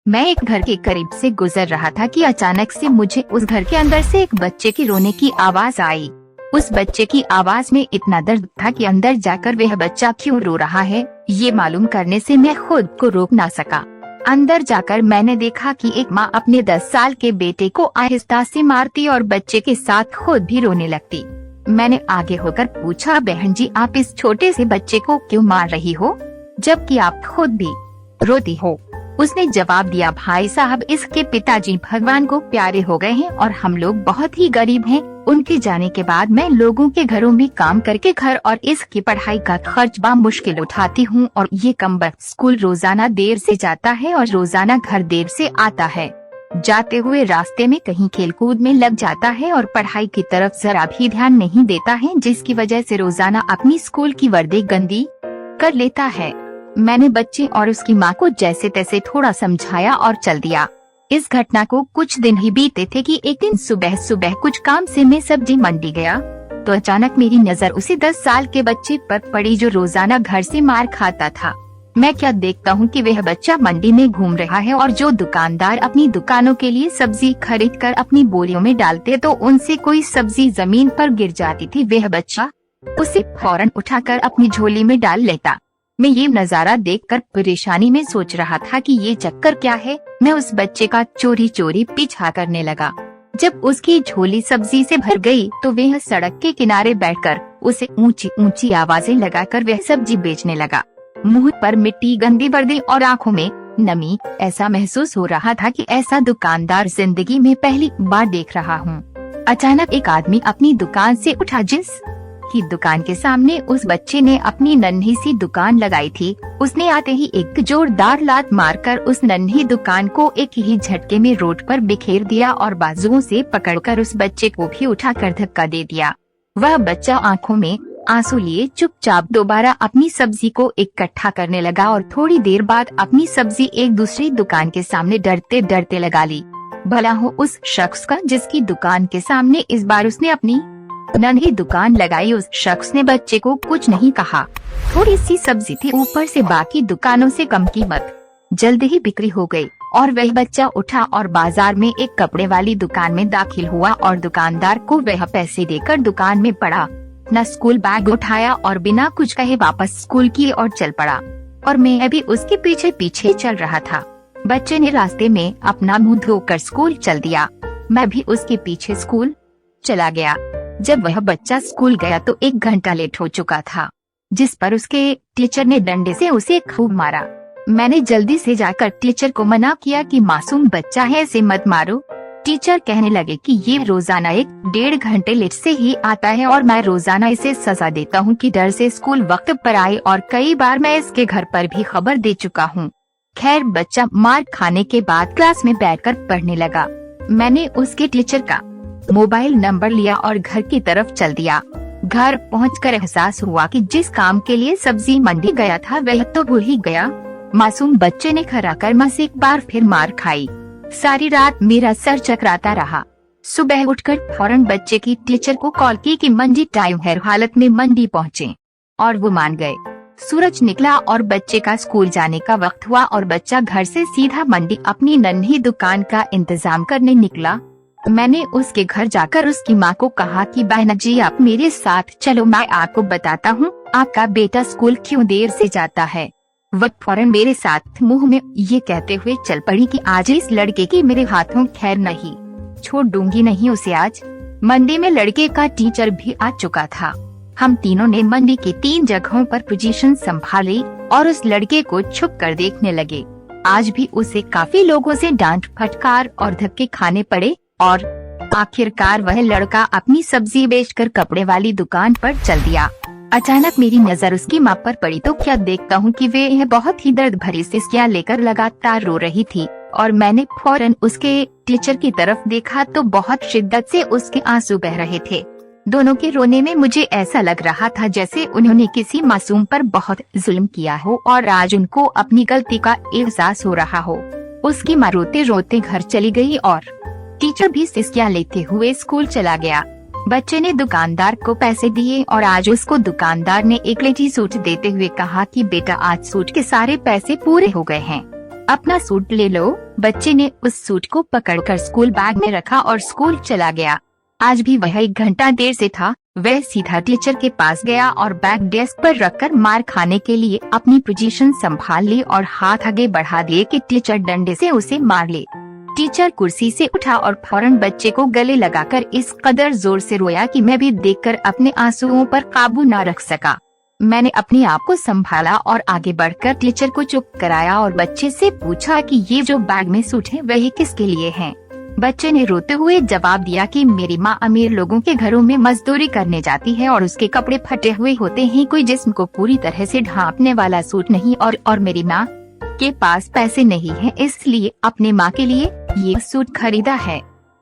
मैं एक घर के करीब से गुजर रहा था कि अचानक से मुझे उस घर के अंदर से एक बच्चे की रोने की आवाज आई। उस बच्चे की आवाज में इतना दर्द था कि अंदर जाकर वह बच्चा क्यों रो रहा है ये मालूम करने से मैं खुद को रोक ना सका। अंदर जाकर मैंने देखा कि एक माँ अपने 10 साल के बेटे को आहिस्ता से मारती और बच्चे के साथ खुद भी रोने लगती। मैंने आगे होकर पूछा, बहन जी आप इस छोटे से बच्चे को क्यों मार रही हो जबकि आप खुद भी रोती हो। उसने जवाब दिया, भाई साहब इसके पिताजी भगवान को प्यारे हो गए हैं और हम लोग बहुत ही गरीब हैं। उनके जाने के बाद मैं लोगों के घरों में काम करके घर और इसकी पढ़ाई का खर्च मुश्किल उठाती हूँ और ये कमबख्त स्कूल रोजाना देर से जाता है और रोजाना घर देर से आता है। जाते हुए रास्ते में कहीं खेलकूद में लग जाता है और पढ़ाई की तरफ जरा भी ध्यान नहीं देता है, जिसकी वजह से रोजाना अपनी स्कूल की वर्दी गंदी कर लेता है। मैंने बच्चे और उसकी माँ को जैसे तैसे थोड़ा समझाया और चल दिया। इस घटना को कुछ दिन ही बीते थे कि एक दिन सुबह सुबह कुछ काम से मैं सब्जी मंडी गया तो अचानक मेरी नजर उसी 10 साल के बच्चे पर पड़ी जो रोजाना घर से मार खाता था। मैं क्या देखता हूँ कि वह बच्चा मंडी में घूम रहा है और जो दुकानदार अपनी दुकानों के लिए सब्जी खरीद कर अपनी बोरियों में डालते तो उनसे कोई सब्जी जमीन पर गिर जाती थी, वह बच्चा उसे फौरन उठाकर अपनी झोली में डाल लेता। मैं ये नजारा देखकर परेशानी में सोच रहा था कि ये चक्कर क्या है। मैं उस बच्चे का चोरी चोरी पीछा करने लगा। जब उसकी झोली सब्जी से भर गई तो वह सड़क के किनारे बैठकर उसे ऊंची ऊंची आवाजें लगाकर वह सब्जी बेचने लगा। मुंह पर मिट्टी, गंदी वर्दी और आंखों में नमी। ऐसा महसूस हो रहा था कि ऐसा दुकानदार जिंदगी में पहली बार देख रहा हूँ। अचानक एक आदमी अपनी दुकान से उठा जिस की दुकान के सामने उस बच्चे ने अपनी नन्ही सी दुकान लगाई थी। उसने आते ही एक जोरदार लात मारकर उस नन्ही दुकान को एक ही झटके में रोड पर बिखेर दिया और बाजुओं से पकड़कर उस बच्चे को भी उठाकर धक्का दे दिया। वह बच्चा आंखों में आंसू लिए चुपचाप दोबारा अपनी सब्जी को इकट्ठा करने लगा और थोड़ी देर बाद अपनी सब्जी एक दूसरी दुकान के सामने डरते डरते लगा ली। भला हो उस शख्स का जिसकी दुकान के सामने इस बार उसने अपनी नन्ही दुकान लगाई। उस शख्स ने बच्चे को कुछ नहीं कहा। थोड़ी सी सब्जी थी, ऊपर से बाकी दुकानों से कम कीमत। जल्द ही बिक्री हो गई और वह बच्चा उठा और बाजार में एक कपड़े वाली दुकान में दाखिल हुआ और दुकानदार को वह पैसे देकर दुकान में पड़ा। न स्कूल बैग उठाया और बिना कुछ कहे वापस स्कूल की ओर चल पड़ा और मैं भी उसके पीछे पीछे चल रहा था। बच्चे ने रास्ते में अपना मुंह धोकर स्कूल चल दिया। मैं भी उसके पीछे स्कूल चला गया। जब वह बच्चा स्कूल गया तो 1 घंटा लेट हो चुका था, जिस पर उसके टीचर ने डंडे से उसे खूब मारा। मैंने जल्दी से जाकर टीचर को मना किया कि मासूम बच्चा है, इसे मत मारो। टीचर कहने लगे कि ये रोजाना 1-1.5 घंटे लेट से ही आता है और मैं रोजाना इसे सजा देता हूँ कि डर से स्कूल वक्त पर आए और कई बार मैं इसके घर पर भी खबर दे चुका हूँ। खैर बच्चा मार खाने के बाद क्लास में बैठकर पढ़ने लगा। मैंने उसके टीचर का मोबाइल नंबर लिया और घर की तरफ चल दिया। घर पहुंचकर एहसास हुआ कि जिस काम के लिए सब्जी मंडी गया था वह तो भूल ही गया। मासूम बच्चे ने खरा कर्म से एक बार फिर मार खाई। सारी रात मेरा सर चकराता रहा। सुबह उठकर फौरन बच्चे की टीचर को कॉल की कि मंडी टाइम है, हालत में मंडी पहुँचे और वो मान गए। सूरज निकला और बच्चे का स्कूल जाने का वक्त हुआ और बच्चा घर से सीधा मंडी अपनी नन्ही दुकान का इंतजाम करने निकला। मैंने उसके घर जाकर उसकी माँ को कहा कि बहन जी आप मेरे साथ चलो, मैं आपको बताता हूँ आपका बेटा स्कूल क्यों देर से जाता है। वह फौरन मेरे साथ मुंह में ये कहते हुए चल पड़ी कि आज इस लड़के की मेरे हाथों खैर नहीं, छोड़ दूंगी नहीं उसे आज। मंडी में लड़के का टीचर भी आ चुका था। हम तीनों ने मंडी की 3 जगहों पर पोजीशन संभाली और उस लड़के को छुप कर देखने लगे। आज भी उसे काफी लोगों से डांट फटकार और धक्के खाने पड़े और आखिरकार वह लड़का अपनी सब्जी बेचकर कपड़े वाली दुकान पर चल दिया। अचानक मेरी नजर उसकी माँ पर पड़ी तो क्या देखता हूँ कि वे यह बहुत ही दर्द भरी सिसकियां लेकर लगातार रो रही थी और मैंने फौरन उसके टीचर की तरफ देखा तो बहुत शिद्दत से उसके आंसू बह रहे थे। दोनों के रोने में मुझे ऐसा लग रहा था जैसे उन्होंने किसी मासूम पर बहुत जुल्म किया हो और आज उनको अपनी गलती का एहसास हो रहा हो। उसकी माँ रोते रोते घर चली गई और टीचर भी सिसकियां लेते हुए स्कूल चला गया। बच्चे ने दुकानदार को पैसे दिए और आज उसको दुकानदार ने एक लेटी सूट देते हुए कहा कि बेटा आज सूट के सारे पैसे पूरे हो गए हैं। अपना सूट ले लो। बच्चे ने उस सूट को पकड़कर स्कूल बैग में रखा और स्कूल चला गया। आज भी वह 1 घंटा देर से था। वह सीधा टीचर के पास गया और बैग डेस्क पर रखकर मार खाने के लिए अपनी पोजीशन संभाल ली और हाथ आगे बढ़ा दिए कि टीचर डंडे से उसे मार ले। टीचर कुर्सी से उठा और फौरन बच्चे को गले लगाकर इस कदर जोर से रोया कि मैं भी देखकर अपने आंसुओं पर काबू न रख सका। मैंने अपने आप को संभाला और आगे बढ़कर टीचर को चुप कराया और बच्चे से पूछा कि ये जो बैग में सूट है वह किसके लिए है। बच्चे ने रोते हुए जवाब दिया कि मेरी माँ अमीर लोगों के घरों में मजदूरी करने जाती है और उसके कपड़े फटे हुए होते हैं, कोई जिस्म को पूरी तरह से ढांपने वाला सूट नहीं, और मेरी माँ के पास पैसे नहीं है, इसलिए अपने माँ के लिए ये सूट खरीदा है।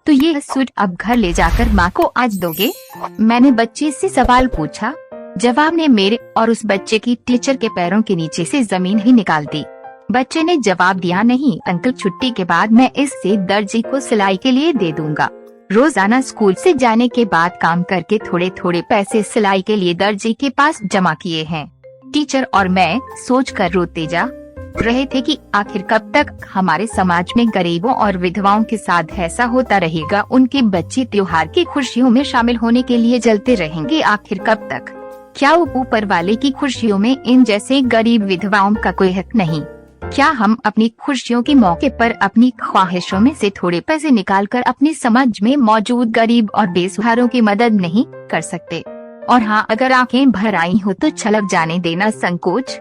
तो ये सूट अब घर ले जाकर माँ को आज दोगे? मैंने बच्चे से सवाल पूछा। जवाब ने मेरे और उस बच्चे की टीचर के पैरों के नीचे से जमीन ही निकाल दी। बच्चे ने जवाब दिया, नहीं अंकल, छुट्टी के बाद मैं इससे दर्जी को सिलाई के लिए दे दूंगा। रोजाना स्कूल से जाने के बाद काम करके थोड़े थोड़े पैसे सिलाई के लिए दर्जी के पास जमा किए हैं। टीचर और मैं सोचकर रोते जा रहे थे कि आखिर कब तक हमारे समाज में गरीबों और विधवाओं के साथ ऐसा होता रहेगा। उनके बच्चे त्योहार की खुशियों में शामिल होने के लिए जलते रहेंगे, आखिर कब तक? क्या ऊपर वाले की खुशियों में इन जैसे गरीब विधवाओं का कोई हक नहीं? क्या हम अपनी खुशियों के मौके पर अपनी ख्वाहिशों में से थोड़े पैसे निकालकर अपने समाज में मौजूद गरीब और बेसहारों की मदद नहीं कर सकते? और हाँ, अगर आंखें भर आई हो तो छलक जाने देना, संकोच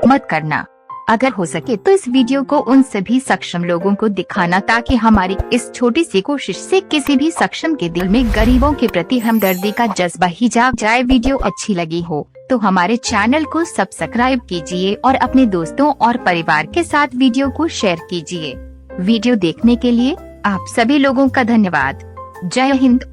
मत करना। अगर हो सके तो इस वीडियो को उन सभी सक्षम लोगों को दिखाना ताकि हमारी इस छोटी सी कोशिश से किसी भी सक्षम के दिल में गरीबों के प्रति हमदर्दी का जज्बा ही जाग जाए। वीडियो अच्छी लगी हो तो हमारे चैनल को सब्सक्राइब कीजिए और अपने दोस्तों और परिवार के साथ वीडियो को शेयर कीजिए। वीडियो देखने के लिए आप सभी लोगों का धन्यवाद। जय हिंद।